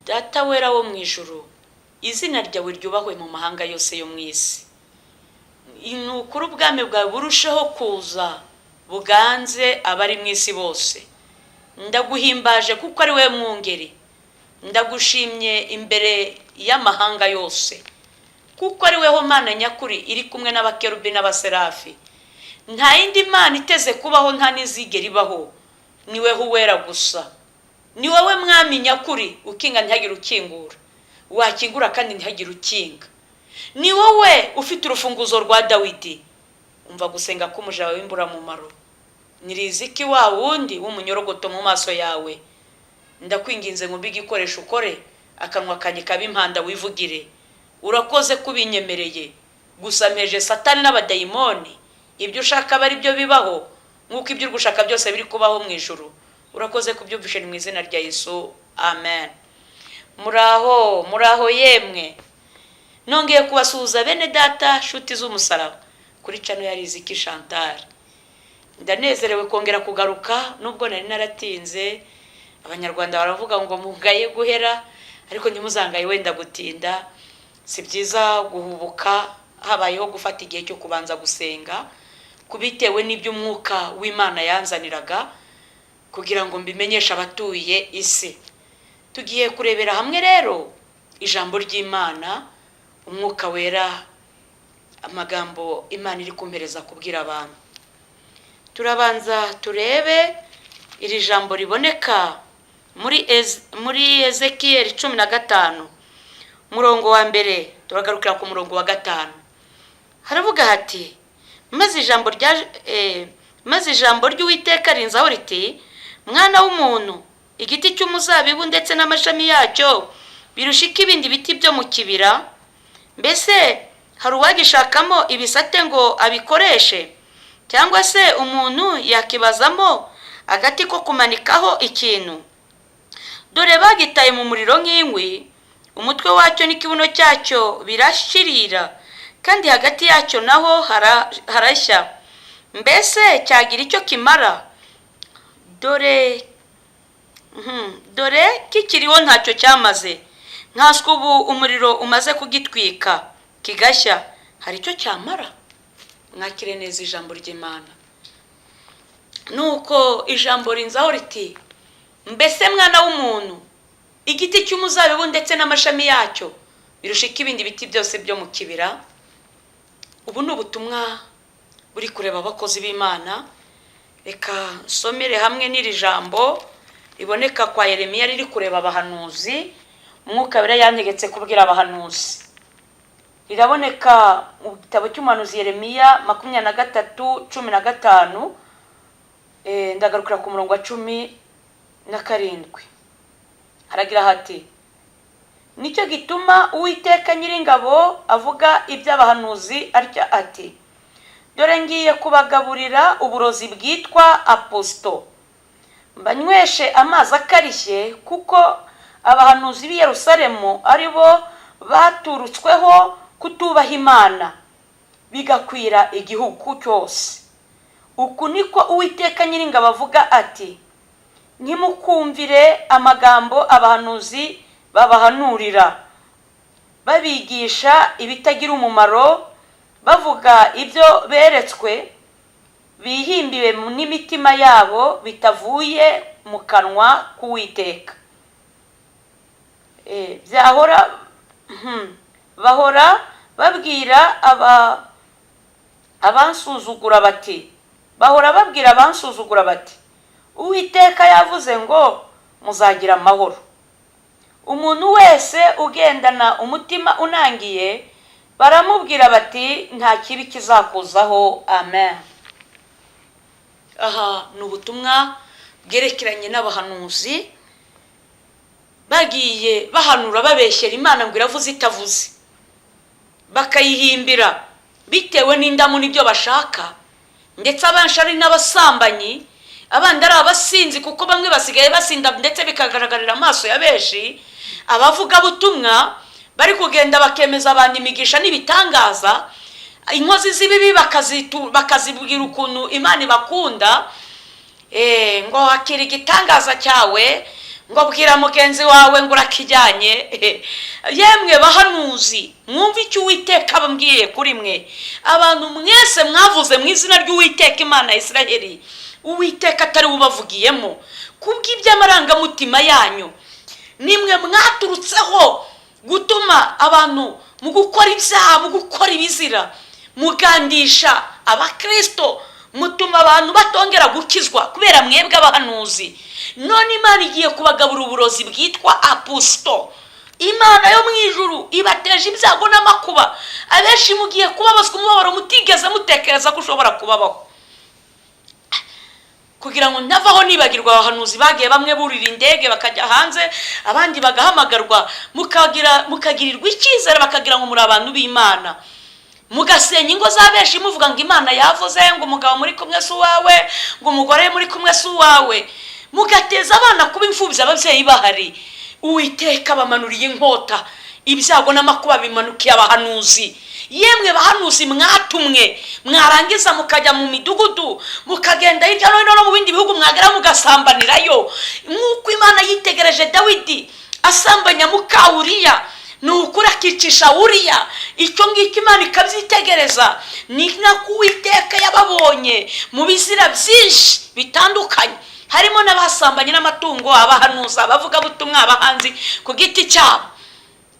Data wera wo mu ijuru, izina ryawe ryubahwe mu mahanga yose yo mu isi. Inukuru ubwami bwawe burusheho kuza buganze abari mu isi bose. Ndaguhimbaje kuko ari we mwungeri. Ndagushimye imbere y'amahanga yose kuko ari weho Mana nyakuri iri kumwe n'abakerubi n'abaserafi. Nta yindi Mana iteze kubaho, nta nizigera ibaho, ni weho wera gusa. Ni wowe mwami nyakuri, ukinga ntihagire ukingura, wakingura kandi ntihagire ukinga. Ni wowe ufite urufunguzo rwa Dawidi. Umva gusenga k'umuja wawe w'imbura mu maro. Niriziki wa wundi w'umunyorogoto mu maso yawe. Ndakwinginze ngo bigikoresha ukore, akanwa kanye kabe impanda wivugire. Urakoze kubinyemereye. Gusameje Satani n'abadayimoni. Ibyo ushaka bari byo bibaho, nkuko ibyo ugushaka byose biri kubaho mu ijuru. Urakoze kubyumvishe mu izina rya Yesu. Amen. Muraho yemwe. Nongeye kubasuhuza bene data shuti z'umusaraba kuri channel ya Riziki Chantal. Ndanezerewe kongera kugaruka nubwo nari naratinze. Abanyarwanda baravuga ngo mugaye guhera, ariko ntimuzangaye wenda gutinda. Si byiza guhubuka habayeho gufata igihe cyo kubanza gusenga kubitewe n'ibyo umwuka w'Imana yanzaniraga kugira ngo mbimenyeshe abatuye isi. Tugiye kurebera hamwe rero ijambo ry'Imana, umwuka wera, amagambo Imana iri kumpereza kubwira abantu. Turabanza turebe iri jambo riboneka muri Ezekiel 15 murongo wa mbere, turagarukira ku murongo wa 5. Haravuga hati, maze ijambo ry'Uwiteka rinzaho riti, mwana w'umuntu, igiti cy'umuzabibu ndetse n'amashami yacyo birushika ibindi biti byo mu kibira. Mbese hari uwagishakamo ibisate ngo abikoreshe, cyangwa se umuntu yakibazamo agati ko kumanikaho ikintu? Dore bagitaye mu muriro nk'inkwi, umutwe wacyo n'ikibuno cyacyo birashirira, kandi hagati yacyo naho harashya. Mbese cyagira icyo kimara? Dore kikiriho ntacyo cyamaze, nkaswe ubu umuriro umaze kugitwika kigashya, hari icyo cyamara? Mwakire neza ijambo ry'Imana. Nuko ijambo rinzaho riti, mbese mwana w'umuntu, igiti cy'umuzabibu ndetse n'amashami yacyo birushika ibindi biti byose byo mu kibira. Ubu ni ubutumwa buri kureba abakozi b'Imana. Reka nsomere hamwe n'iri jambo riboneka kwa Yeremiya riri kureba abahanuzi. Umwuka wera yantegetse kubwira abahanuzi. Riraboneka mu gitabo cy'umuhanuzi Yeremiya 23:15. Ndagarukira ku murongo wa 17. Haragira hati, nicyo gituma Uwiteka Nyiringabo avuga iby'abahanuzi atya ati, dore ngiye kubagaburira uburozi bwitwa aposto, mbanyweshe amazi akarishye, kuko abahanuzi b'i Yerusalemu ari bo baturutsweho kutubaha Imana, bigakwira igihugu cyose. Uku niko Uwiteka Nyiringabo avuga ati, ntimukumvire amagambo abahanuzi babahanurira, babigisha ibitagira umumaro, bavuga ibyo beretswe, bihimbiwe n'imitima yabo, bitavuye mu kanwa k'Uwiteka. Bahora babwira abansuzugura bati, Uwiteka yavuze ngo muzagira amahoro. Umuntu wese ugendana umutima unangiye baramubwira bati, nta kibi kizakuzaho. Amen. Aha ni ubutumwa bwerekeranye n'abahanuzi bagiye bahanura babeshyera Imana ngo iravuze itavuze, bakayihimbira bitewe n'indamu n'ibyo bashaka. Ndetse abanshari n'abasambanyi, abandi ari abasinzi, kuko bamwe basigaye basinda ndetse bikagaragarira amaso ya benshi. Abavuga butumwa bari kugenda bakemeza abantu imigisha n'ibitangaza, inkozi z'ibibi bakazibwira ukuntu Imana ibakunda, ngo hakira igitangaza cyawe, ngo bwira mugenzi wawe ngo urakijyanye. Yemwe bahanuzi, mwumve icyo Uwiteka abambwiye kuri mwe. Abantu mwese mwavuze mu izina ry'Uwiteka Imana ya Isiraheli, Uwiteka atari ubavugiyemo kubw'iby'amarangamutima yanyu. Nimwe mwaturutseho gutuma abantu mu gukora ibyaha, mu gukora ibizira, mugandisha abakristo, mutuma abantu batongera gukizwa kubera mwebwe abahanuzi. None Imana igiye kubagabura uburozi bwitwa apusto. Imana yo mu ijuru ibateje ibyago n'amakuba. Abenshi mugiye kubabazwa umubabaro mutigeze mutekereza ko ushobora kubabaho. Kugira ngo ntavaho nibagirwa abahanuzi bagiye bamwe burira indege bakajya hanze, abandi bagahamagarwa, mukagirirwa icyizere bakagira ngo muri abantu b'Imana. Mugasenya ingo z'abenshi muvuga ngo Imana yavuze ngo umugabo muri kumwe si uwawe, ngo umugore muri kumwe si uwawe. Mugateza abana kuba imfubyi ababyeyi bahari. Uwiteka bamanuriye inkota, ibyago n'amakuba bimanukiye abahanuzi. Yemwe bahanuzi mwatumwe, mwarangiza mukajya mu midugudu, mukagenda hirya no hino no mu bindi bihugu, mwagera mugasambanirayo. Nk'uko Imana yitegereje Dawidi asambanya muka Uriya, nukuri akicisha Uriya. Icyo ngicyo Imana ikabyitegereza. Ni nako Uwiteka yababonye mu bizira byinshi bitandukanye, harimo n'abasambanye n'amatungo, abahanuza, abavuga butumwa, abahanzi ku giti cyabo.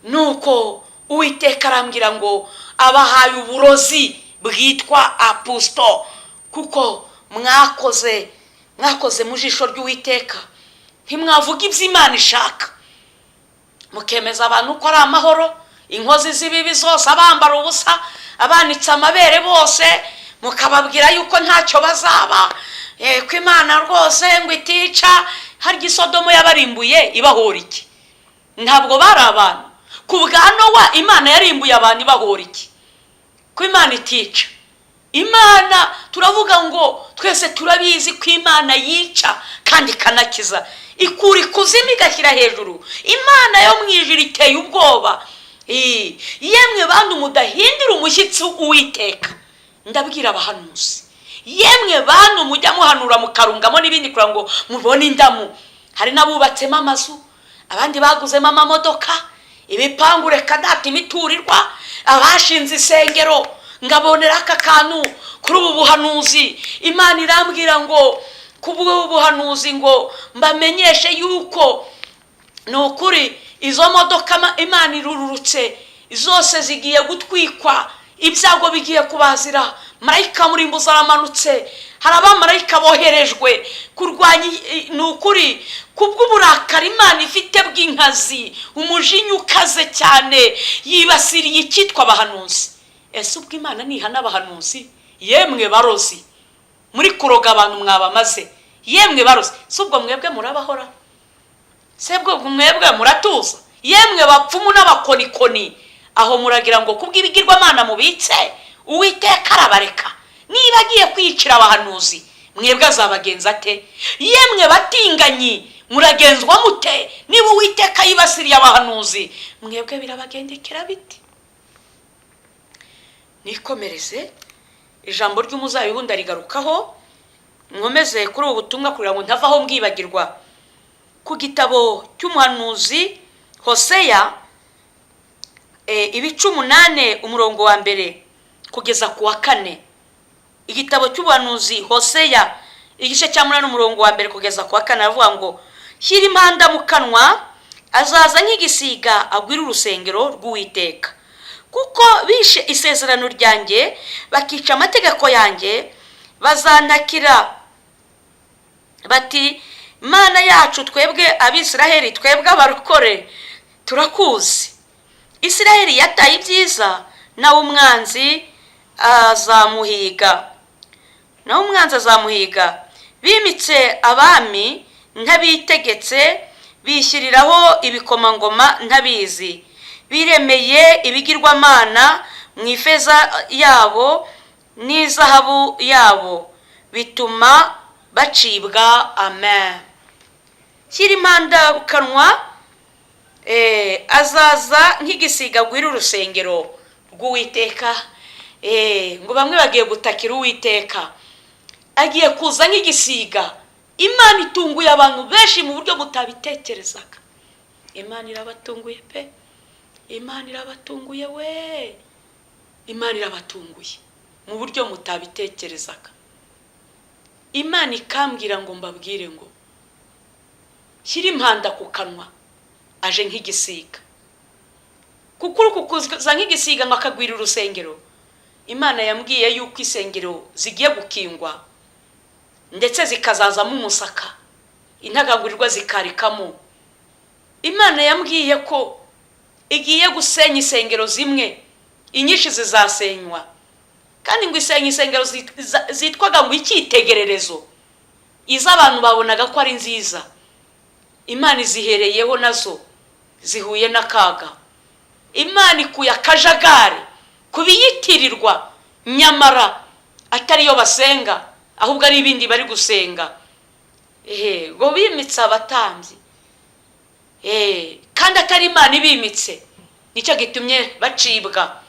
Nuko Uwiteka arambwira ngo abahaye uburozi bwitwa apusto, kuko mwakoze mu jisho ry'Uwiteka, ntimwavuga iby'Imana ishaka, mukemeza abantu ko ari amahoro. Inkozi z'ibibi zose, abambara ubusa, abanitse amabere bose, mukababwira yuko ntacyo bazaba, ko Imana rwose ngo itica. Harya Sodomo yabarimbuye ibahora iki? Ntabwo bari abantu. Ku bwa Nowa Imana yarimbuye abantu ibahora iki? Ko Imana itica. Imana turavuga ngo twese turabizi ko Imana yica kandi ikanakiza, ikura ikuzimu igashyira hejuru. Imana yo mu ijuru iteye ubwoba. Yemwe bantu mudahindira umushyitsi Uwiteka, ndabwira abahanuzi, yemwe bantu mujya muhanura mukarungamo n'ibindi kugira ngo mubone indamu. Hari n'abubatsemo amazu, abandi baguzemo amamodoka, ibipangu reka data imiturirwa, abashinze isengero. Ngabonera aka kantu kuri ubu buhanuzi. Imana irambwira ngo kubwo buhanuzi ngo mbamenyeshe yuko nukuri izo modoka Imana irururutse zose zigiye gutwikwa, ibyago bigiye kubazira. Marayika murimbuza aramanutse, hari abamarayika boherejwe kurwanya nukuri kubw'uburakari Imana ifite bw'inkazi, umujinya ukaze cyane, yibasiriye icyitwa abahanuzi. Ese ubwo Imana nihana abahanuzi? Yemwe barozi muri kuroga abantu mwabamaze, yemwe barozi, si ubwo mwebwe murabahora? Se bwo mwebwe muratuza? Yemwe bapfumu n'abakonikoni, aho muragira ngo kubw'ibigirwamana mubitse Uwiteka arabareka? Niba agiye kwicira abahanuzi, mwebwe azabagenza ate? Yemwe batinganyi, muragenzwa mute? Niba Uwiteka yibasiriye abahanuzi, mwebwe birabagendekera biti? Nikomereze ijambo ry'umuzabibu ndarigarukaho, nkomeze kuri ubu butumwa kugira ngo ntavaho mbwibagirwa. Ku gitabo cy'umuhanuzi Hoseya, ibice 8 umurongo wa mbere kugeza ku wa 4. Igitabo cy'ubuhanuzi Hoseya igice cya 8 umurongo wa mbere kugeza ku wa 4 avuga ngo, shyira impanda mu kanwa, azaza nk'igisiga agwira urusengero rw'Uwiteka. Kuko bishe isezerano ryanjye, bakica amategeko yanjye, bazantakira bati, Mana yacu twebwe Abisiraheli, twebwe abarokore turakuzi. Isiraheli yataye ibyiza, nawe umwanzi azamuhiga. Bimitse abami ntabitegetse, bishyiriraho ibikomangoma ntabizi. Biremeye ibigirwamana mu ifeza yabo n'izahabu yabo, bituma bacibwa. Amen. Shyira impanda mu kanwa, azaza nk'igisiga agwira urusengero rw'Uwiteka. Ngo bamwe bagiye gutakira Uwiteka, agiye kuza nk'igisiga Imana itunguye abantu benshi mu buryo mutabitekerezaga. Imana irabatunguye pe. Imana irabatunguye we. Imana irabatunguye mu buryo mutabitekerezaga. Imana ikambwira ngo mbabwire ngo shyira impanda ku kanwa aje nk'igisiga. Kuko kukuza nk'igisiga ngo akagwira urusengero. Imana yambwiye yuko isengero zigiye gukingwa ndetse zikazazamo umusaka, intagagurirwa zikarikamo. Imana yambwiye ko igiye gusenya isengero zimwe, inyinshi zizasenywa. Kandi ngo isenya isengero zitwaga ngo icyitegererezo, iza abantu babonaga ko ari nziza. Imana izihereyeho nazo zihuye n'akaga. Imana ikuye akajagari kubiyitirirwa nyamara atari yo basenga, ahubwo ari ibindi bari gusenga. Ngo bimitse abatambyi, kandi atari Imana ibimitse, nicyo gitumye bacibwa.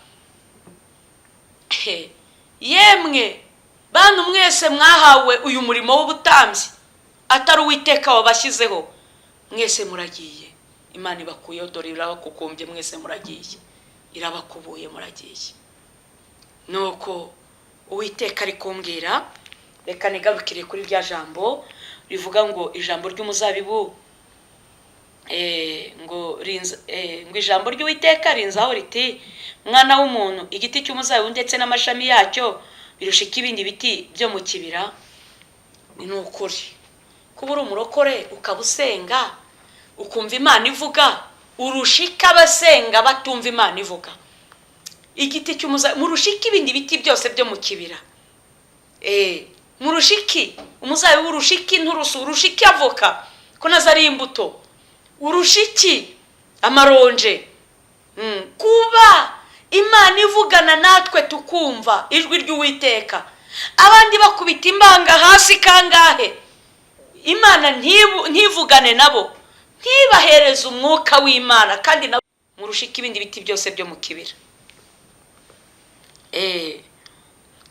Yemwe bantu mwese mwahawe uyu murimo w'ubutambyi, atari Uwiteka wabashyizeho, mwese muragiye. Imana ibakuyeho, dore irabakukumbye, mwese muragiye, irabakubuye, muragiye. Nuko Uwiteka ari kumbwira, reka nigarukire kuri rya jambo rivuga ngo ijambo ry'umuzabibu, ngo ijambo ry'Uwiteka rinzaho riti, mwana w'umuntu, igiti cy'umuzabibu ndetse n'amashami yacyo birushika ibindi biti byo mu kibira. Ni ukuri kuba uri umurokore ukaba usenga ukumva Imana ivuga, urushika abasenga batumva Imana ivuga. Igiti cy'umuzabibu murushika ibindi biti byose byo mu kibira. Murushiki umuzabibu, urushiki inturusu, urushiki avoka ko nazo ari imbuto, urushiki amaronje. Kuba Imana ivugana natwe tukumva ijwi ry'Uwiteka, abandi bakubita imbanga hasi kangahe, Imana ntivugane nabo, ntibahereze umwuka w'Imana, kandi nabo murushika ibindi biti byose byo mu kibira.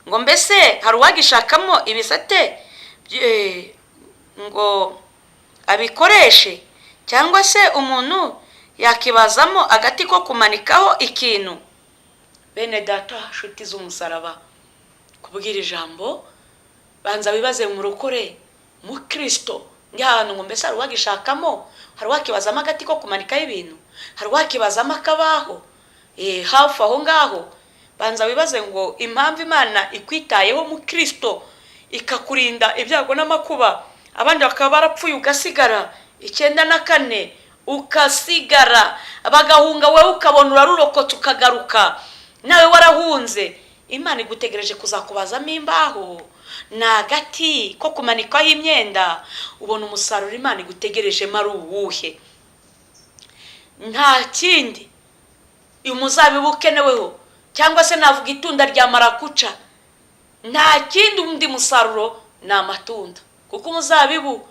Ngo mbese hari uwagishakamo ibisate ngo abikoreshe, cyangwa se umuntu yakibazamo agati ko kumanikaho ikintu? Bene data, nshuti z'umusaraba, kubwira ijambo banza wibaze umurokore mu Kristo njyana ngo mbese hari uwagishakamo, hari uwakibazamo agati ko kumanikaho ibintu, hari uwakibazamo akabaho hafi aho ngaho. Banza wibaze ngo impamvu Imana ikwitayeho mu Kristo ikakurinda ibyago n'amakuba, abandi bakaba barapfuye ugasigara 94 ukasigara, bagahunga wowe ukabona urarurokotse ukagaruka, nawe warahunze. Imana igutegereje kuzakubazamo imbaho n'agati ko kumanikaho imyenda. Ubona umusaruro Imana igutegereje mari uwuhe? Nta kindi umuzabibu ukeneweho, cyangwa se navuga itunda rya marakuca, nta kindi undi musaruro ni amatunda. Kuko umuzabibu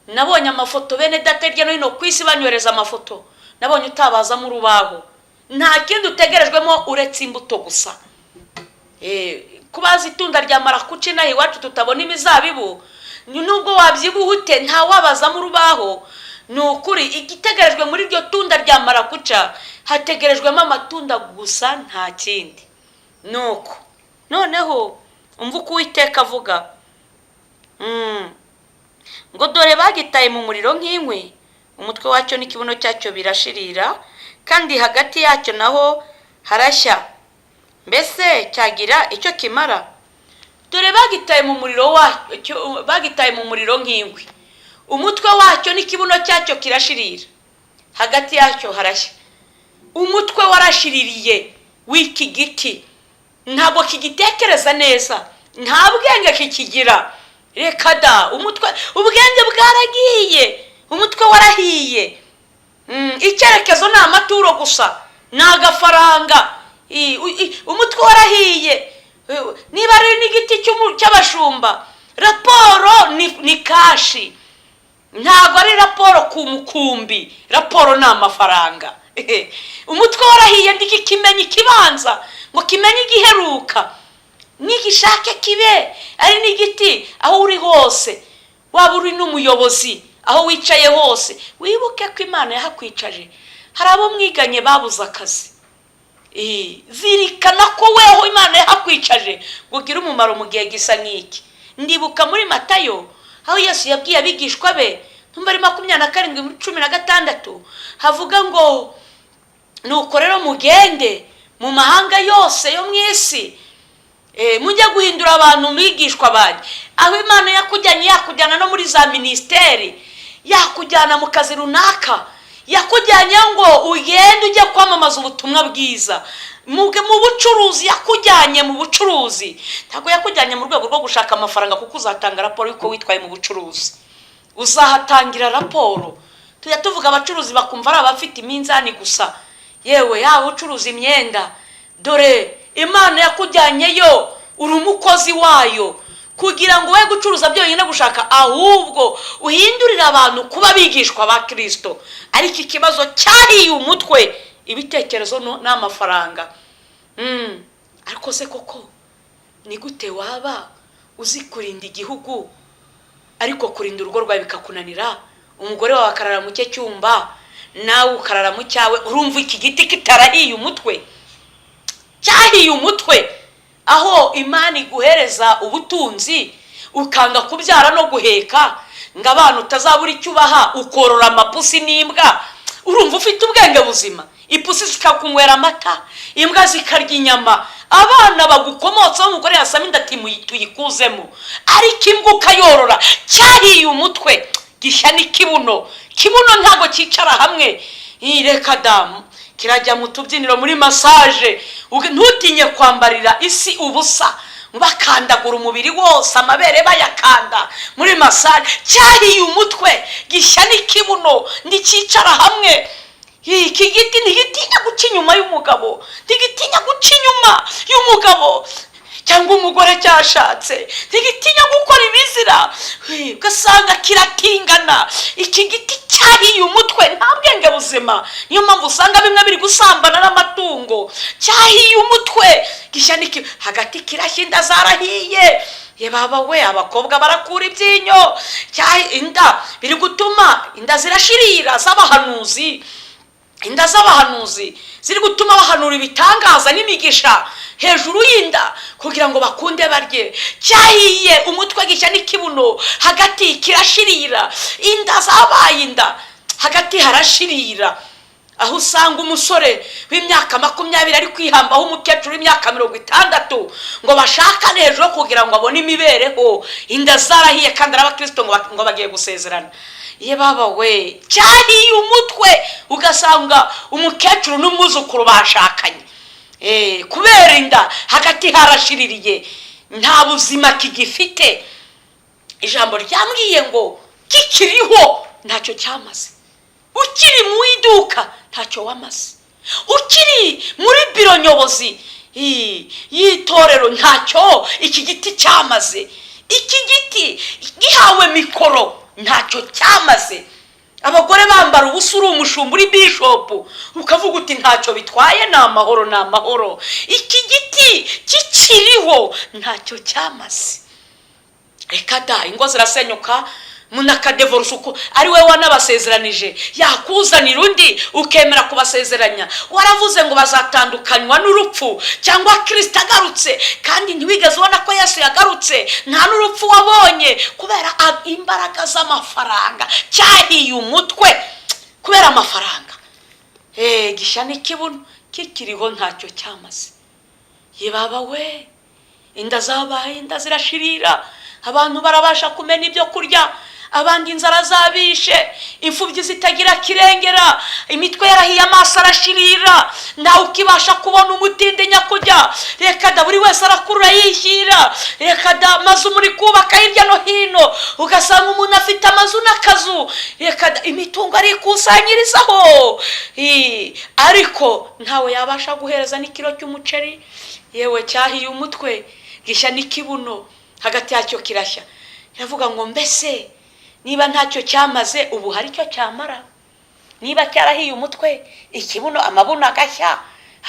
nabonye amafoto bene data hirya no hino ku isi banywereza amafoto, nabonye utabazamo urubaho, nta kindi utegerejwemo uretse imbuto gusa. Kubaza itunda rya marakuca naho iwacu tutabona imizabibu, nubwo wabyibuhute nta wabazamo urubaho. Ni ukuri igitegerejwe muri iryo tunda rya marakuca hategerejwemo amatunda gusa, nta kindi. Nuko noneho umva uko Uwiteka avuga, ngo dore bagitaye mu muriro nk'inkwi, umutwe wacyo n'ikibuno cyacyo birashirira, kandi hagati yacyo naho harashya, mbese cyagira icyo kimara? Dore bagitaye mu muriro wacyo, bagitaye mu muriro nk'inkwi, umutwe wacyo n'ikibuno cyacyo kirashirira, hagati yacyo harashya. Umutwe warashiririye w'iki giti, ntabwo kigitekereza neza, nta bwenge kikigira. Reka da, ubwenge bwaragiye, umutwe warahiye. Icyerekezo ni amaturo gusa, ni agafaranga. Umutwe warahiye. Niba ari n'igiti cy'abashumba, raporo ni kashi, ntabwo ari raporo ku mukumbi, raporo ni amafaranga. Umutwe warahiye ndigikimenya ikibanza ngo kimenye igiheruka, nigishake kibe ari n'igiti aho uri hose. waba uri n'umuyobozi aho wicaye hose, wibuke ko Imana yahakwicaje. Hari abo mwiganye babuze akazi, zirikana ko weho Imana yahakwicaje kugira umumaro mu gihe gisa nk'iki. Ndibuka muri Matayo aho Yesu yabwiye abigishwa be, ntumva ari 27:16, havuga ngo nuko rero mugende mu mahanga yose yo mu isi, mujya guhindura abantu mwigishwa banjye. Aho Imana yakujyana no muri za ministeri, yakujyana mu kazi runaka, yakujyanye ngo ugende ujye kwamamaza ubutumwa bwiza. Mu bucuruzi yakujyanye mu bucuruzi, ntabwo yakujyanye mu rwego rwo gushaka amafaranga, kuko uzatanga raporo yuko witwaye mu bucuruzi. Uzahatangira raporo. Tujya tuvuga abacuruzi bakumva ari abafite iminzani gusa. Yewe yaba ucuruza imyenda, dore Imana yakujyanyeyo uri umukozi wayo, kugira ngo we gucuruza byonyine gushaka, ahubwo uhindurira abantu kuba bigishwa ba Kristo. Ariko ikibazo cyari umutwe, ibitekerezo n'amafaranga. Ariko se koko ni gute waba uzi kurinda igihugu ariko kurinda urugo rwawe bikakunanira? Umugore wawe akarara mu cye cyumba, nawe ukarara mu cyawe. Urumva iki giti kitarahiye umutwe? Cyahiye umutwe. Aho Imana iguhereza ubutunzi ukanga kubyara no guheka, ngo abantu utazabura icyo ubaha, ukorora amapusi n'imbwa. Urumva ufite ubwenge buzima? Ipusi zikakunywera amata, imbwa zikarya inyama, abana bagukomotsaho umugore yasama inda ati tuyikuzemo, ariko imbwa ukayorora. Cyahiye umutwe. Gishya n'ikibuno. Kibuno ntabwo cyicara hamwe. Reka damu kirajya mu tubyiniro muri massage, ntutinye kwambarira isi ubusa, bakandagura umubiri wose, amabere bayakanda muri massage. Cyahiye umutwe. Gishya n'ikibuno ntikicara hamwe. Iki giti ntigitinya guca inyuma y'umugabo, ntigitinya guca inyuma y'umugabo cyangwa umugore cyashatse, ntigitinya gukora ibizira, ugasanga kiratingana. Iki giti cyahiye umutwe, nta bwenge buzima. Niyo mpamvu usanga bimwe biri gusambana n'amatungo. Cyahiye umutwe. Gishya niki hagati kirashya, inda zarahiye. Ye baba we, abakobwa barakura ibyinyo. Inda biri gutuma inda zirashirira z'abahanuzi. Inda z'abahanuzi ziri gutuma bahanura ibitangaza n'imigisha hejuru y'inda kugira ngo bakunde barye. Cyahiye umutwe. Gishya n'ikibuno hagati kirashirira. Inda zabaye inda, hagati harashirira. Aho usanga umusore w'imyaka 20 ari kwihambaho umukecuru w'imyaka 60 ngo bashakane hejuru kugira ngo abone imibereho. Inda zarahiye kandi abakristo ngo bagiye gusezerana. Ye baba we, cyahiye umutwe. Ugasanga umukecuru n'umwuzukuru bashakanye, kubera inda hagati harashiririye, nta buzima kigifite. Ijambo ryambwiye ngo kikiriho ntacyo cyamaze. Ukiri mu iduka ntacyo wamaze. Ukiri muri biro nyobozi y'itorero ntacyo iki giti cyamaze. Iki giti gihawe mikoro ntacyo cyamaze. Abagore bambara ubusa, uri umushumba, uri bishop, ukavuga uti ntacyo bitwaye, ni amahoro, ni amahoro. Iki giti kikiriho ntacyo cyamaze. Reka da, ingo zirasenyuka, munakadevorce uko ari we wanabasezeranije, yakuzanira undi ukemera kubasezeranya. Waravuze ngo bazatandukanywa n'urupfu cyangwa Kristo agarutse, kandi ntiwigeze ubona ko Yesu yagarutse. Nta n'urupfu wabonye kubera imbaraga z'amafaranga. Cyahiye umutwe kubera amafaranga. Gishya n'ikibuno kikiriho ntacyo cyamaze. Ye baba we, inda zabaye, inda zirashirira. Abantu barabasha kumena ibyo kurya, abandi inzara zabishe, imfubyi zitagira kirengera, imitwe yarahiye, amaso arashirira, nawe ukibasha kubona umutinde nyakujya. Reka da, buri wese arakurura yishyira. Reka da, amazu muri kubaka hirya no hino, ugasanga umuntu afite amazu n'akazu. Reka da, imitungo arikusanyirizaho, ariko ntawe yabasha guhereza n'ikiro cy'umuceri. Yewe cyahiye umutwe. Gishya n'ikibuno hagati yacyo kirashya. Yavuga ngo mbese niba ntacyo cyamaze, ubu hari icyo cyamara? Niba cyarahiye umutwe, ikibuno, amabuno agashya,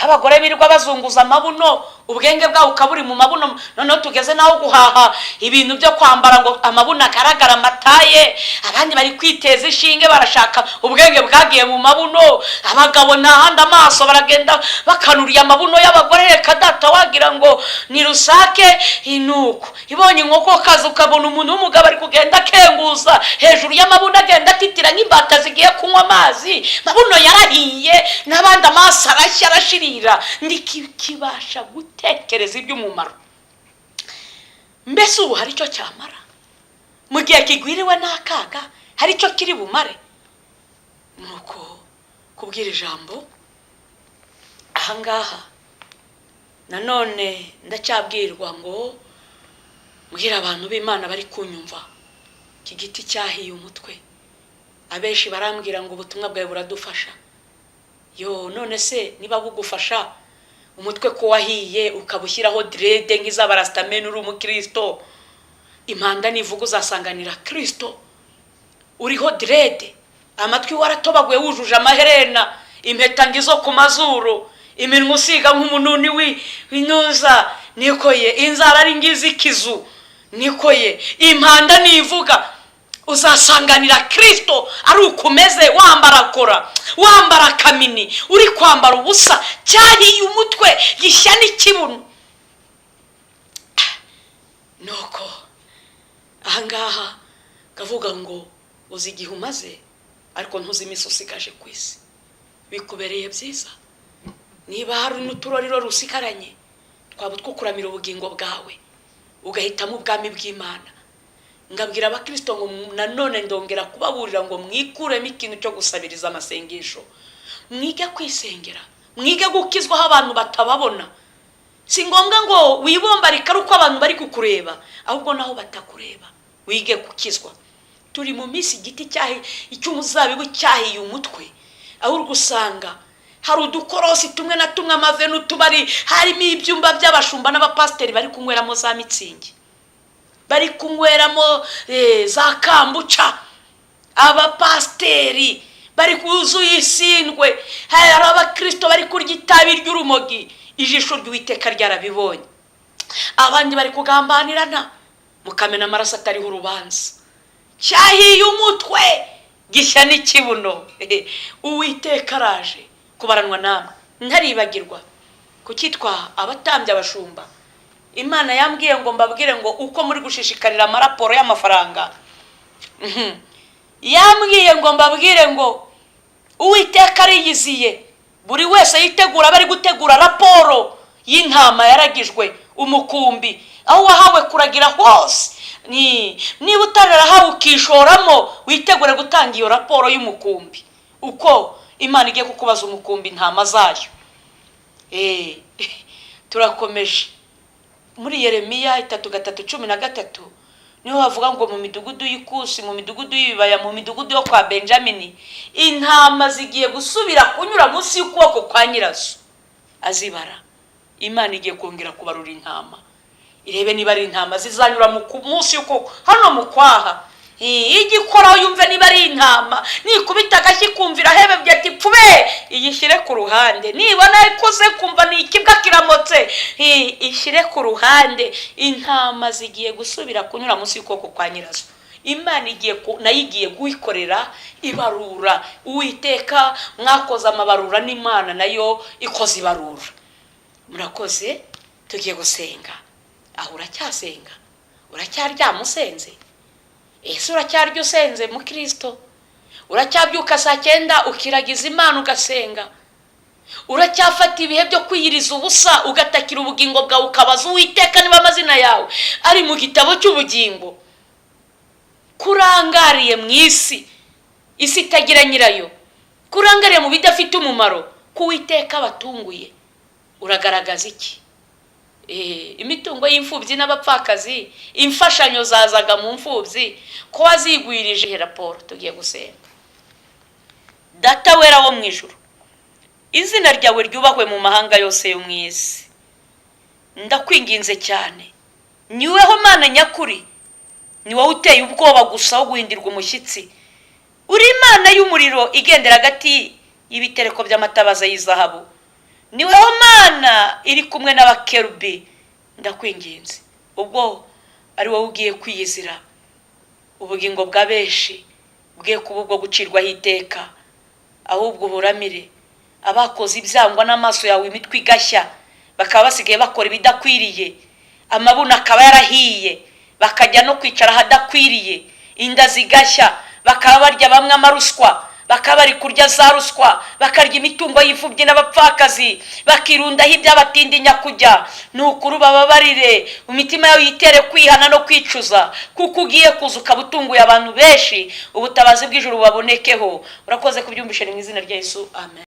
abagore birirwa bazunguza amabuno, ubwenge bwawe ukaburi mu mabuno. Noneho tugeze naho guhaha ibintu byo kwambara ngo amabuno agaragara amataye, abandi bari kwiteza ishinge barashaka ubwenge bwagiye mu mabuno. Abagabo ntahandi amaso baragenda bakanuriye amabuno y'abagore, reka data wagira ngo ni rusake inuko. Ibonye inkoko kazi ukabona umuntu w'umugabo ari kugenda kenguza hejuru y'amabuno agenda atitira nk'imbata zigiye kunywa amazi, mabuno yarahiye n'abandi amaso arashya arashirira. Ndikibasha gutekereza iby'umumaro. Mbese ubu hari icyo cyamara mu gihe kigwiriwe n'akaga? Hari icyo kiri bumare? Nuko kubwira ijambo ahangaha nanone ndacyabwirwa ngo mbwira abantu b'Imana bari kunyumva, iki giti cyahiye umutwe. Abenshi barambwira ngo ubutumwa bwawe buradufasha. None se niba bugufasha umutwe ko wahiye ukabushyiraho direde nk'iz'abarastameni uri umukristo, impanda nivuga uzasanganira Kristo uriho direde, amatwi waratobaguye wujuje amaherena, impeta ngizo ku mazuru, iminwa usiga nk'umununi w'inuza, nikoye inzara ari ngizikizu, nikoye impanda nivuga uzasanganira Kristo ari ukumeze, wambara kora, wambara kamini, uri kwambara ubusa, cyahiye umutwe gishya n'ikibuno. Nuko ahangaha kavuga ngo uzi igihe umaze ariko ntuzi iminsi usigaje ku isi. Bikubereye byiza niba hari n'uturoriro rusikaranye twaba twukuramira ubugingo bwawe ugahitamo ubwami bw'Imana. Ngabwira abakristo ngo nanone ndongera kubaburira ngo mwikuremo ikintu cyo gusabiriza amasengesho, mwige kwisengera, mwige gukizwaho abantu batababona. Si ngombwa ngo wibombarika uko abantu bari kukureba, ahubwo naho batakureba wige gukizwa. Turi mu minsi igiti icy'umuzabibu cyahiye umutwe, aho urgusanga hari udukorosi tumwe na tumwe amave n'utubari, harimo ibyumba by'abashumba n'abapasiteri bari kunyweramo za mitsingi, bari kunyweramo za kambuca. Abapasiteri bari kuzuye isindwe, hari abakristo bari kurya itabi ry'urumogi, ijisho ry'Uwiteka ryarabibonye. Abandi bari kugambanirana mukamena amaraso atariho urubanza. Cyahiye umutwe gishya n'ikibuno. Uwiteka araje kubaranwa namwe. Ntaribagirwa kukitwa abatambya abashumba, Imana yambwiye ngo mbabwire ngo uko muri gushishikarira amaraporo y'amafaranga, yambwiye ngo mbabwire ngo Uwiteka ariyiziye buri wese yitegura bari gutegura raporo y'intama yaragijwe umukumbi, aho wahawe kuragira hose. Niba utararahawe ukishoramo, witegure gutanga iyo raporo y'umukumbi, uko Imana igiye kukubaza umukumbi intama zayo. Turakomeje muri Yeremiya 3:13 niho havuga ngo mu midugudu y'ikusi, mu midugudu y'ibibaya, mu midugudu yo kwa Benjamini, intama zigiye gusubira kunyura munsi y'ukuboko kwa nyirazo azibara. Imana igiye kongera kubarura intama, irebe niba ari intama zizanyura munsi y'ukuboko hano mu kwaha. Igikoraho yumve niba ari intama, nikubita agashyi kumvira hebe byati pfube, iyishyire ku ruhande. Nibona ikoze kumva ni ikibwa kiramotse, ishyire ku ruhande. Intama zigiye gusubira kunyura munsi y'ukuboko kwa nyirazo. Imana igiye guikorera ibarura. Uwiteka mwakoze amabarura, n'Imana nayo ikoze ibarura. Murakoze, tugiye gusenga. Aho uracyasenga? Uracyaryama usenze? Ese uracyarya usenze mu Kristo? Uracyabyuka saa 9 ukiragiza Imana ugasenga? Uracyafata ibihe byo kwiyiriza ubusa ugatakira ubugingo bwawe ukabaza Uwiteka niba amazina yawe ari mu gitabo cy'ubugingo? Kurangariye mu isi itagira nyirayo, kurangariye mu bidafite umumaro, kuwiteka batunguye, uragaragaza iki? Imitungo y'imfubyi n'abapfakazi, imfashanyo zazaga mu mfubyi ko wazigwirije. Raporo tugiye gusenga. Data wera wo mu ijuru, izina ryawe ryubahwe mu mahanga yose yo mu isi. Ndakwinginze cyane, niweho Mana nyakuri, ni wowe uteye ubwoba gusa wo guhindirwa umushyitsi. Uri Imana y'umuriro igendera hagati y'ibitereko by'amatabaza y'izahabu. niweho Mana iri kumwe n'abakerubi, ndakwinginze ubwo ari wowe ugiye kwiyizira ubugingo bwa benshi bwiye kuba ubwo gucirwaho iteka, ahubwo uburamire abakoze ibyangwa n'amaso yawe, imitwe igashya, bakaba basigaye bakora ibidakwiriye, amabuno akaba yarahiye, bakajya no kwicara ahadakwiriye, inda zigashya, bakaba barya bamwe amaruswa, bakaba bari kurya za ruswa, bakarya imitungo y'imfubyi n'abapfakazi, bakirundaho iby'abatindi nyakujya. Nukuri bababarire, imitima yawe yitere kwihana no kwicuza, kuko ugiye kuza ukaba utunguye abantu benshi, ubutabazi bw'ijuru bubabonekeho. Urakoze kubyumvisha mu izina rya Yesu, amen.